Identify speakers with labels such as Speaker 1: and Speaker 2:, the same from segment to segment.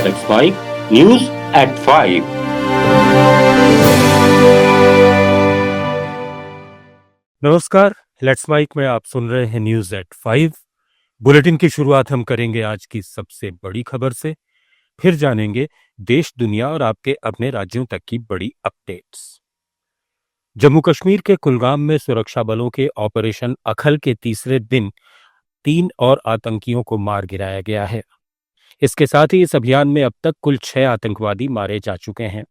Speaker 1: Let's Mike News at 5.
Speaker 2: नमस्कार, let's mic में आप सुन रहे हैं न्यूज एट 5। बुलेटिन की शुरुआत हम करेंगे आज की सबसे बड़ी खबर से, फिर जानेंगे देश दुनिया और आपके अपने राज्यों तक की बड़ी अपडेट्स। जम्मू कश्मीर के कुलगाम में सुरक्षा बलों के ऑपरेशन अखल के तीसरे दिन 3 और आतंकियों को मार गिराया गया है। इसके साथ ही इस अभियान में अब तक कुल 6 आतंकवादी मारे जा चुके हैं।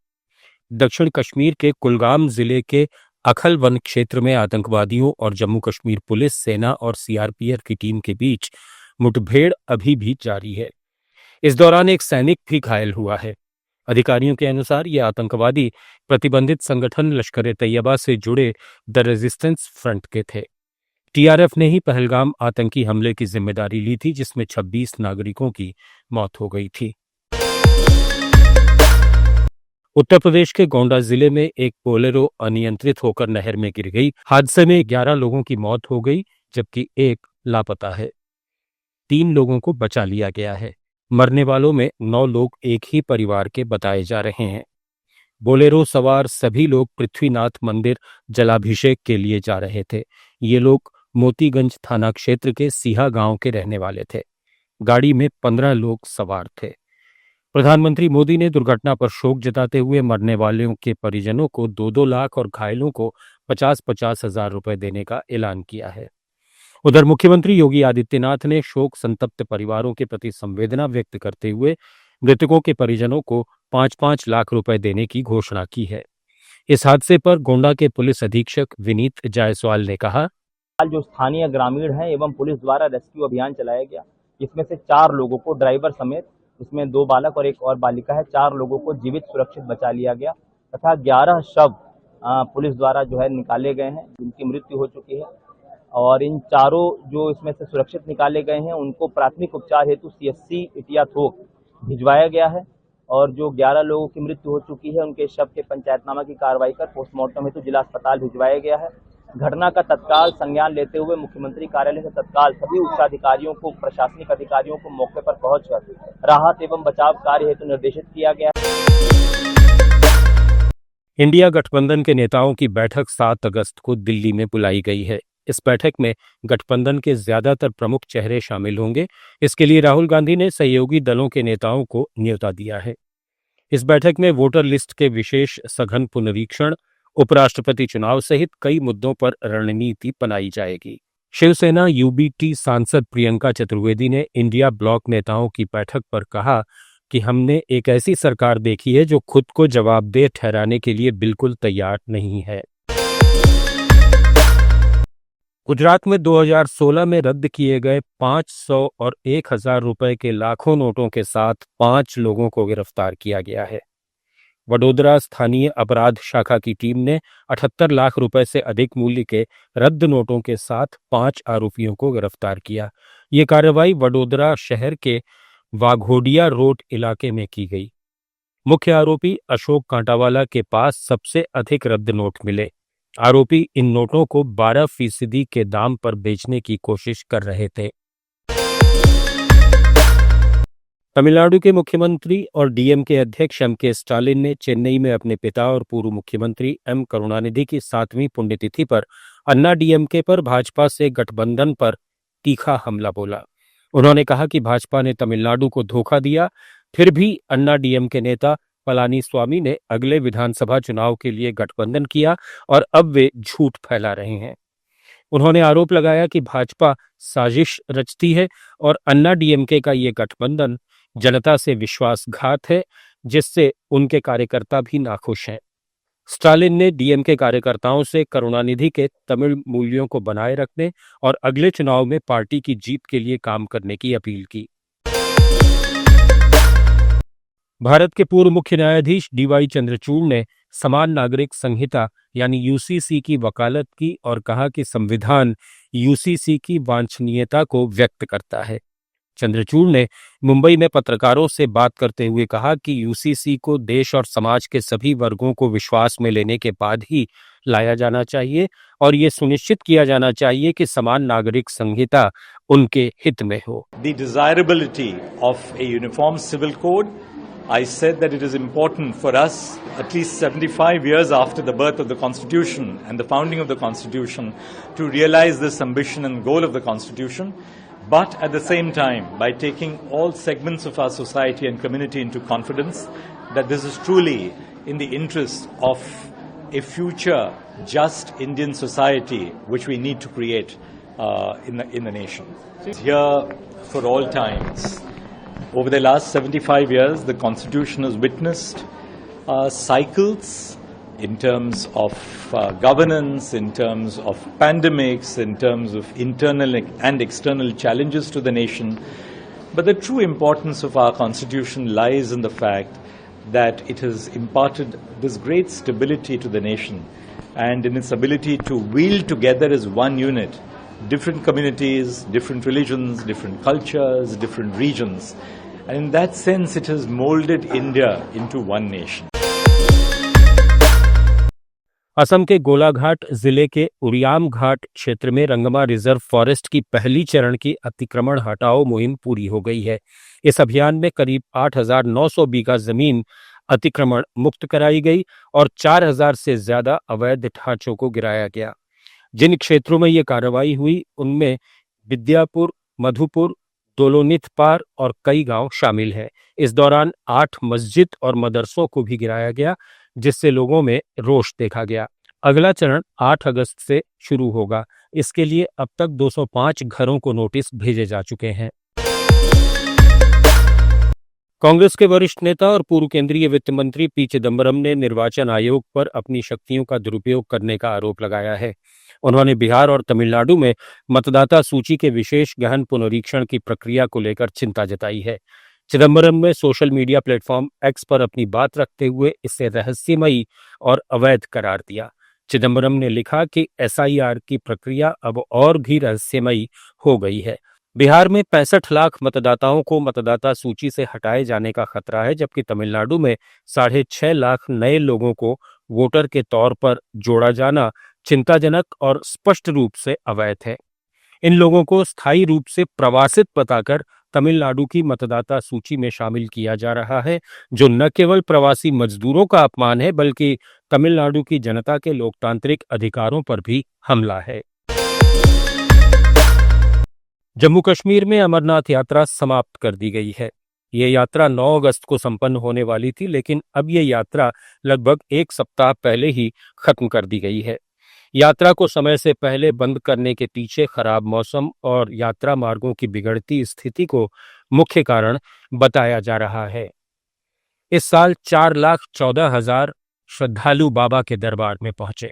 Speaker 2: दक्षिण कश्मीर के कुलगाम जिले के अखल वन क्षेत्र में आतंकवादियों और जम्मू कश्मीर पुलिस, सेना और सीआरपीएफ की टीम के बीच मुठभेड़ अभी भी जारी है। इस दौरान एक सैनिक भी घायल हुआ है। अधिकारियों के अनुसार ये आतंकवादी प्रतिबंधित संगठन लश्कर ए तैयबा से जुड़े द रेजिस्टेंस फ्रंट के थे। टीआरएफ ने ही पहलगाम आतंकी हमले की जिम्मेदारी ली थी, जिसमें 26 नागरिकों की मौत हो गई थी। उत्तर प्रदेश के गोंडा जिले में एक बोलेरो अनियंत्रित होकर नहर में गिर गई। हादसे में 11 लोगों की मौत हो गई, जबकि एक लापता है। 3 लोगों को बचा लिया गया है। मरने वालों में 9 लोग एक ही परिवार के बताए जा रहे हैं। बोलेरो सवार सभी लोग पृथ्वीनाथ मंदिर जलाभिषेक के लिए जा रहे थे। ये लोग मोतीगंज थाना क्षेत्र के सीहा गांव के रहने वाले थे। गाड़ी में 15 लोग सवार थे। प्रधानमंत्री मोदी ने दुर्घटना पर शोक जताते हुए मरने वालों के परिजनों को 2-2 लाख और घायलों को 50-50 हजार रुपए देने का ऐलान किया है। उधर मुख्यमंत्री योगी आदित्यनाथ ने शोक संतप्त परिवारों के प्रति संवेदना व्यक्त करते हुए मृतकों के परिजनों को 5-5 लाख रुपए देने की घोषणा की है। इस हादसे पर गोंडा के पुलिस अधीक्षक विनीत जायसवाल ने कहा,
Speaker 3: जो स्थानीय ग्रामीण हैं एवं पुलिस द्वारा रेस्क्यू अभियान चलाया गया, जिसमें से 4 लोगों को ड्राइवर समेत, इसमें 2 बालक और एक और बालिका है, 4 लोगों को जीवित सुरक्षित बचा लिया गया तथा 11 शव पुलिस द्वारा जो है निकाले गए हैं, जिनकी मृत्यु हो चुकी है। और इन चारों जो इसमें से सुरक्षित निकाले गए हैं उनको प्राथमिक उपचार हेतु सीएचसी इटिया थोक भिजवाया गया है। और जो 11 लोगों की मृत्यु हो चुकी है उनके शव के पंचायतनामा की कार्रवाई कर पोस्टमार्टम हेतु जिला अस्पताल भिजवाया गया है। घटना का तत्काल संज्ञान लेते हुए मुख्यमंत्री कार्यालय से तत्काल सभी उच्चाधिकारियों को, प्रशासनिक अधिकारियों को मौके पर पहुंचकर राहत एवं बचाव कार्य हेतु निर्देशित किया गया।
Speaker 2: इंडिया गठबंधन के नेताओं की बैठक 7 अगस्त को दिल्ली में बुलाई गई है। इस बैठक में गठबंधन के ज्यादातर प्रमुख चेहरे शामिल होंगे। इसके लिए राहुल गांधी ने सहयोगी दलों के नेताओं को न्योता दिया है। इस बैठक में वोटर लिस्ट के विशेष सघन पुनरीक्षण, उपराष्ट्रपति चुनाव सहित कई मुद्दों पर रणनीति बनाई जाएगी। शिवसेना यूबीटी सांसद प्रियंका चतुर्वेदी ने इंडिया ब्लॉक नेताओं की बैठक पर कहा कि हमने एक ऐसी सरकार देखी है जो खुद को जवाबदेह ठहराने के लिए बिल्कुल तैयार नहीं है। गुजरात में 2016 में रद्द किए गए 500 और 1000 रुपए के लाखों नोटों के साथ 5 लोगों को गिरफ्तार किया गया है। वडोदरा स्थानीय अपराध शाखा की टीम ने 78 लाख रुपए से अधिक मूल्य के रद्द नोटों के साथ 5 आरोपियों को गिरफ्तार किया। ये कार्रवाई वडोदरा शहर के वाघोडिया रोड इलाके में की गई। मुख्य आरोपी अशोक कांटावाला के पास सबसे अधिक रद्द नोट मिले। आरोपी इन नोटों को 12% के दाम पर बेचने की कोशिश कर रहे थे। तमिलनाडु के मुख्यमंत्री और डीएमके अध्यक्ष एम.के. स्टालिन ने चेन्नई में अपने पिता और पूर्व मुख्यमंत्री एम. करुणानिधि की 7वीं पुण्यतिथि पर अन्ना डीएमके पर भाजपा से गठबंधन पर तीखा हमला बोला। उन्होंने कहा कि भाजपा ने तमिलनाडु को धोखा दिया, फिर भी अन्ना डीएमके नेता पलानीस्वामी ने अगले विधानसभा चुनाव के लिए गठबंधन किया और अब वे झूठ फैला रहे हैं। उन्होंने आरोप लगाया कि भाजपा साजिश रचती है और अन्ना डीएमके का ये गठबंधन जनता से विश्वासघात है, जिससे उनके कार्यकर्ता भी नाखुश हैं। स्टालिन ने डीएमके कार्यकर्ताओं से करुणानिधि के तमिल मूल्यों को बनाए रखने और अगले चुनाव में पार्टी की जीत के लिए काम करने की अपील की। भारत के पूर्व मुख्य न्यायाधीश डीवाई चंद्रचूड़ ने समान नागरिक संहिता यानी यूसीसी की वकालत की और कहा कि संविधान यूसीसी की वांछनीयता को व्यक्त करता है। चंद्रचूड़ ने मुंबई में पत्रकारों से बात करते हुए कहा कि यूसीसी को देश और समाज के सभी वर्गों को विश्वास में लेने के बाद ही लाया जाना चाहिए और ये सुनिश्चित किया जाना चाहिए कि समान नागरिक संहिता उनके हित में हो।
Speaker 4: The desirability of a uniform civil code I said that it is important for us, at least 75 years after the birth of the Constitution and the founding of the Constitution, to realize this ambition and goal of the Constitution, but at the same time, by taking all segments of our society and community into confidence, that this is truly in the interest of a future just Indian society which we need to create in the nation. It's here for all times. Over the last 75 years, the Constitution has witnessed cycles in terms of governance, in terms of pandemics, in terms of internal and external challenges to the nation. But the true importance of our Constitution lies in the fact that it has imparted this great stability to the nation and in its ability to wield together as one unit different communities, different religions, different cultures, different regions. And in that sense, it has molded India into one nation.
Speaker 2: Assam के गोलाघाट जिले के उरियाम घाट क्षेत्र में रंगमा reserve forest की पहली चरण की अतिक्रमण हटाओ मुहिम पूरी हो गई है। इस अभियान में करीब 8,900 बीघा जमीन अतिक्रमण मुक्त कराई गई और 4,000 से ज्यादा अवैध ढांचों को गिराया गया। जिन क्षेत्रों में ये कार्रवाई हुई उनमें विद्यापुर, मधुपुर, दोलोनिथपार और कई गांव शामिल हैं। इस दौरान 8 मस्जिद और मदरसों को भी गिराया गया, जिससे लोगों में रोष देखा गया। अगला चरण 8 अगस्त से शुरू होगा। इसके लिए अब तक 205 घरों को नोटिस भेजे जा चुके हैं। कांग्रेस के वरिष्ठ नेता और पूर्व केंद्रीय वित्त मंत्री पी चिदम्बरम ने निर्वाचन आयोग पर अपनी शक्तियों का दुरुपयोग करने का आरोप लगाया है। उन्होंने बिहार और तमिलनाडु में मतदाता सूची के विशेष गहन पुनरीक्षण की प्रक्रिया को लेकर चिंता जताई है। चिदम्बरम ने सोशल मीडिया प्लेटफॉर्म एक्स पर अपनी बात रखते हुए इसे रहस्यमयी और अवैध करार दिया। चिदम्बरम ने लिखा कि एसआईआर की प्रक्रिया अब और भी रहस्यमयी हो गई है। बिहार में 65 लाख मतदाताओं को मतदाता सूची से हटाए जाने का खतरा है, जबकि तमिलनाडु में 6.5 लाख नए लोगों को वोटर के तौर पर जोड़ा जाना चिंताजनक और स्पष्ट रूप से अवैध है। इन लोगों को स्थायी रूप से प्रवासित बताकर तमिलनाडु की मतदाता सूची में शामिल किया जा रहा है, जो न केवल प्रवासी मजदूरों का अपमान है बल्कि तमिलनाडु की जनता के लोकतांत्रिक अधिकारों पर भी हमला है। जम्मू कश्मीर में अमरनाथ यात्रा समाप्त कर दी गई है। ये यात्रा 9 अगस्त को संपन्न होने वाली थी, लेकिन अब ये यात्रा लगभग 1 सप्ताह पहले ही खत्म कर दी गई है। यात्रा को समय से पहले बंद करने के पीछे खराब मौसम और यात्रा मार्गों की बिगड़ती स्थिति को मुख्य कारण बताया जा रहा है। इस साल 4,14,000 श्रद्धालु बाबा के दरबार में पहुंचे।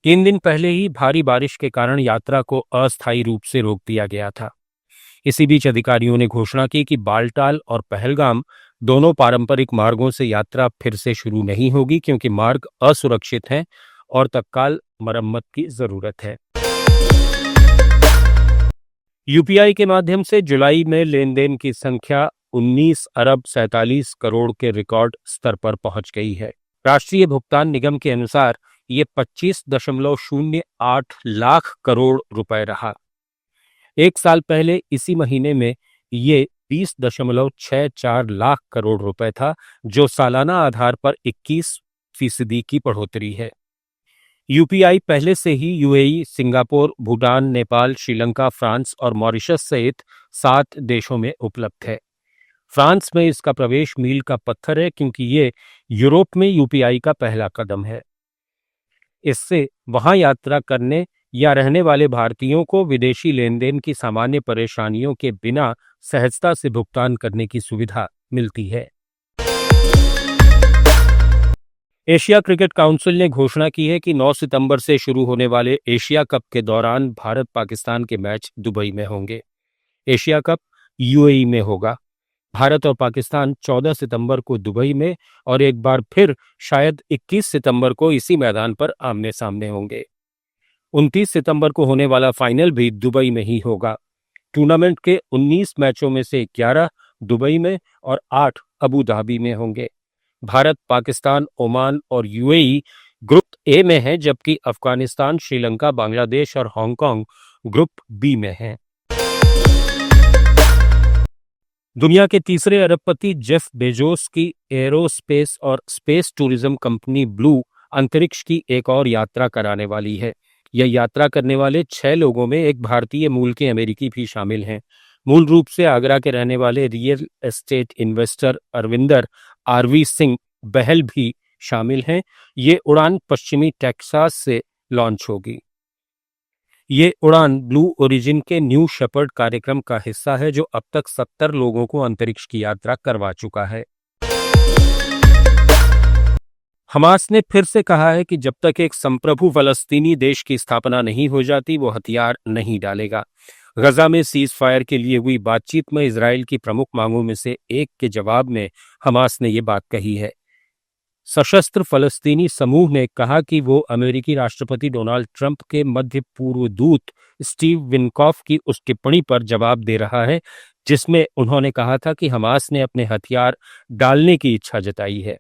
Speaker 2: 3 दिन पहले ही भारी बारिश के कारण यात्रा को अस्थायी रूप से रोक दिया गया था। इसी बीच अधिकारियों ने घोषणा की कि बालटाल और पहलगाम दोनों पारंपरिक मार्गों से यात्रा फिर से शुरू नहीं होगी, क्योंकि मार्ग असुरक्षित हैं और तत्काल मरम्मत की जरूरत है। यूपीआई के माध्यम से जुलाई में लेन देन की संख्या 19 अरब 47 करोड़ के रिकॉर्ड स्तर पर पहुंच गई है। राष्ट्रीय भुगतान निगम के अनुसार ये 25.08 लाख करोड़ रुपए रहा। एक साल पहले इसी महीने में ये 20.64 लाख करोड़ रुपए था, जो सालाना आधार पर 21% की बढ़ोतरी है। यूपीआई पहले से ही UAE, Singapore, Bhutan, Nepal, Sri Lanka, France और मॉरिशस सहित 7 देशों में उपलब्ध है। फ्रांस में इसका प्रवेश मील का पत्थर है, क्योंकि ये यूरोप में यूपीआई का पहला कदम है। इससे वहां यात्रा करने या रहने वाले भारतीयों को विदेशी लेन देन की सामान्य परेशानियों के बिना सहजता से भुगतान करने की सुविधा मिलती है। एशिया क्रिकेट काउंसिल ने घोषणा की है कि 9 सितंबर से शुरू होने वाले एशिया कप के दौरान भारत पाकिस्तान के मैच दुबई में होंगे। एशिया कप यूएई में होगा। भारत और पाकिस्तान 14 सितंबर को दुबई में और एक बार फिर शायद 21 सितंबर को इसी मैदान पर आमने सामने होंगे। 29 सितंबर को होने वाला फाइनल भी दुबई में ही होगा। टूर्नामेंट के 19 मैचों में से 11 दुबई में और 8 अबू धाबी में होंगे। भारत, पाकिस्तान, ओमान और यूएई ग्रुप ए में है, जबकि अफगानिस्तान, श्रीलंका, बांग्लादेश और हांगकांग ग्रुप बी में हैं। दुनिया के तीसरे अरबपति जेफ बेजोस की एरोस्पेस और स्पेस टूरिज्म कंपनी ब्लू अंतरिक्ष की एक और यात्रा कराने वाली है। यह यात्रा करने वाले 6 लोगों में एक भारतीय मूल के अमेरिकी भी शामिल हैं। मूल रूप से आगरा के रहने वाले real estate investor Arvinder RV Singh Bahl भी शामिल हैं। ये उड़ान पश्चिमी टेक्सास से लॉन्च होगी। ये उड़ान ब्लू ओरिजिन के न्यू शेपर्ड कार्यक्रम का हिस्सा है, जो अब तक 70 लोगों को अंतरिक्ष की यात्रा करवा चुका है। हमास ने फिर से कहा है कि जब तक एक संप्रभु फलस्तीनी देश की स्थापना नहीं हो जाती, वो हथियार नहीं डालेगा। गजा में सीज फायर के लिए हुई बातचीत में इजराइल की प्रमुख मांगों में से एक के जवाब में हमास ने ये बात कही है। सशस्त्र फलस्तीनी समूह ने कहा कि वो अमेरिकी राष्ट्रपति डोनाल्ड ट्रंप के मध्य पूर्व दूत स्टीव विनकॉफ की उस टिप्पणी पर जवाब दे रहा है, जिसमें उन्होंने कहा था कि हमास ने अपने हथियार डालने की इच्छा जताई है।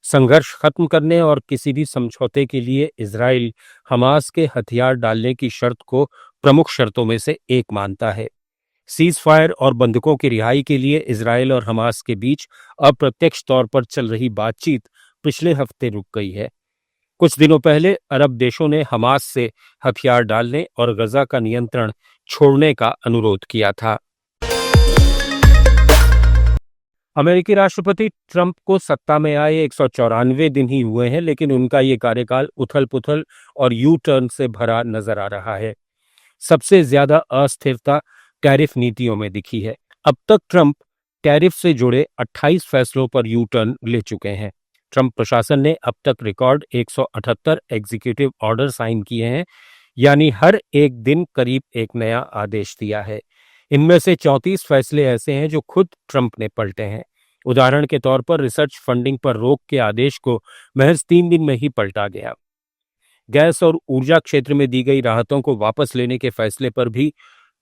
Speaker 2: संघर्ष खत्म करने और किसी भी समझौते के लिए इजराइल हमास के हथियार डालने की शर्त को प्रमुख शर्तों में से एक मानता है। सीज फायर और बंधकों की रिहाई के लिए इजराइल और हमास के बीच अप्रत्यक्ष तौर पर चल रही बातचीत पिछले हफ्ते रुक गई है। कुछ दिनों पहले अरब देशों ने हमास से हथियार डालने और गजा का नियंत्रण छोड़ने का अनुरोध किया था। अमेरिकी राष्ट्रपति ट्रंप को सत्ता में आए 194 दिन ही हुए हैं, लेकिन उनका ये कार्यकाल उथल पुथल और यू टर्न से भरा नजर आ रहा है। सबसे ज्यादा अस्थिरता टैरिफ नीतियों में दिखी है। अब तक ट्रंप टैरिफ से जुड़े 28 फैसलों पर यू टर्न ले चुके हैं। ट्रंप प्रशासन ने अब तक रिकॉर्ड 178 एग्जीक्यूटिव ऑर्डर साइन किए हैं, यानी हर एक दिन करीब एक नया आदेश दिया है। इनमें से 34 फैसले ऐसे हैं जो खुद ट्रंप ने पलटे हैं। उदाहरण के तौर पर रिसर्च फंडिंग पर रोक के आदेश को महज 3 दिन में ही पलटा गया। गैस और ऊर्जा क्षेत्र में दी गई राहतों को वापस लेने के फैसले पर भी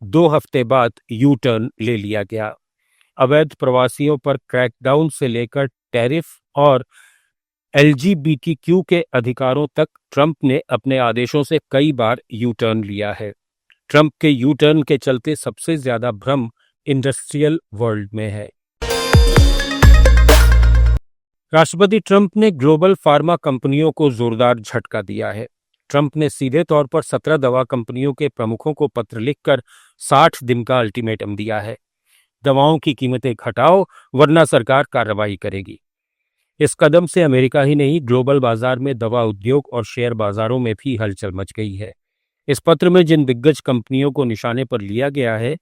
Speaker 2: 2 हफ्ते बाद यू टर्न ले लिया गया। अवैध प्रवासियों पर क्रैकडाउन से लेकर टैरिफ और LGBTQ के अधिकारों तक ट्रंप ने अपने आदेशों से कई बार यू टर्न लिया है। ट्रंप के यू टर्न के चलते सबसे ज्यादा भ्रम इंडस्ट्रियल वर्ल्ड में है। राष्ट्रपति ट्रंप ने ग्लोबल फार्मा कंपनियों को जोरदार झटका दिया है। ट्रंप ने सीधे तौर पर 17 दवा कंपनियों के प्रमुखों को पत्र लिखकर 60 दिन का अल्टीमेटम दिया है। दवाओं की कीमतें घटाओ वरना सरकार कार्रवाई करेगी। इस कदम से अमेरिका ही नहीं, ग्लोबल बाजार में दवा उद्योग और शेयर बाजारों में भी हलचल मच गई है। इस पत्र में जिन दिग्गज कंपनियों को निशाने पर लिया गया है,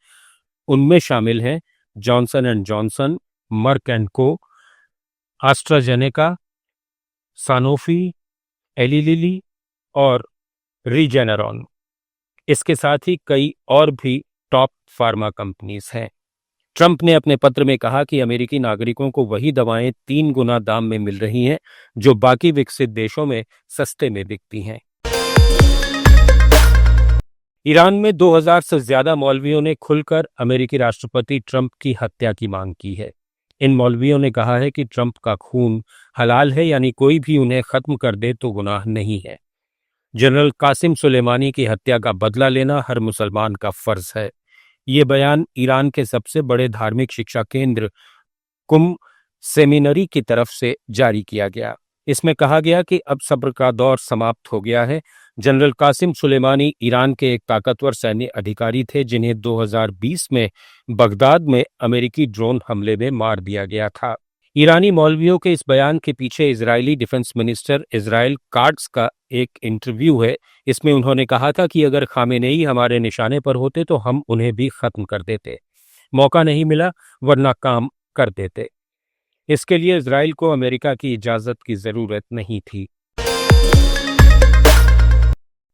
Speaker 2: उनमें शामिल हैं Johnson and Johnson, Merck and को, एस्ट्राजेनेका, सानोफी, एली लिली और रीजेनरॉन। इसके साथ ही कई और भी टॉप फार्मा कंपनीज हैं। ट्रंप ने अपने पत्र में कहा कि अमेरिकी नागरिकों को वही दवाएं 3 गुना दाम में मिल रही हैं जो बाकी विकसित देशों में सस्ते में बिकती हैं। ईरान में 2000 से ज्यादा मौलवियों ने खुलकर अमेरिकी राष्ट्रपति ट्रंप की हत्या की मांग की है। इन मौलवियों ने कहा है कि ट्रंप का खून हलाल है, यानी कोई भी उन्हें खत्म कर दे तो गुनाह नहीं है। जनरल कासिम सुलेमानी की हत्या का बदला लेना हर मुसलमान का फर्ज है। ये बयान ईरान के सबसे बड़े धार्मिक शिक्षा केंद्र कुम सेमिनरी की तरफ से जारी किया गया। इसमें कहा गया कि अब सब्र का दौर समाप्त हो गया है। जनरल कासिम सुलेमानी ईरान के एक ताकतवर सैन्य अधिकारी थे, जिन्हें 2020 में बगदाद में अमेरिकी ड्रोन हमले में मार दिया गया था। ईरानी मौलवियों के इस बयान के पीछे Israeli defence minister Israel cuts का एक इंटरव्यू है। इसमें उन्होंने कहा था कि अगर खामेनेई हमारे निशाने पर होते तो हम उन्हें भी खत्म कर देते। मौका नहीं मिला वरना काम कर देते। इसके लिए इजराइल को अमेरिका की इजाजत की जरूरत नहीं थी।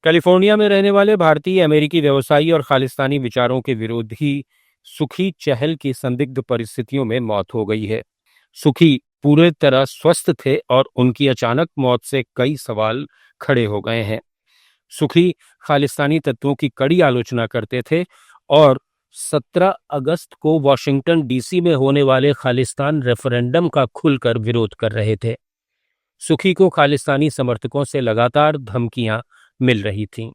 Speaker 2: कैलिफोर्निया में रहने वाले भारतीय अमेरिकी व्यवसायी और खालिस्तानी विचारों के विरोधी सुखी चहल की संदिग्ध परिस्थितियों में मौत हो गई है। सुखी पूरे तरह स्वस्थ थे और उनकी अचानक मौत से कई सवाल खड़े हो गए हैं। सुखी खालिस्तानी तत्वों की कड़ी आलोचना करते थे और 17 अगस्त को वॉशिंगटन डीसी में होने वाले खालिस्तान रेफरेंडम का खुलकर विरोध कर रहे थे। सुखी को खालिस्तानी समर्थकों से लगातार धमकियां मिल रही थीं।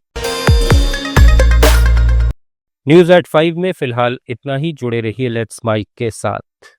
Speaker 2: न्यूज एट 5 में फिलहाल इतना ही। जुड़े रहिए लेट्स माइक के साथ।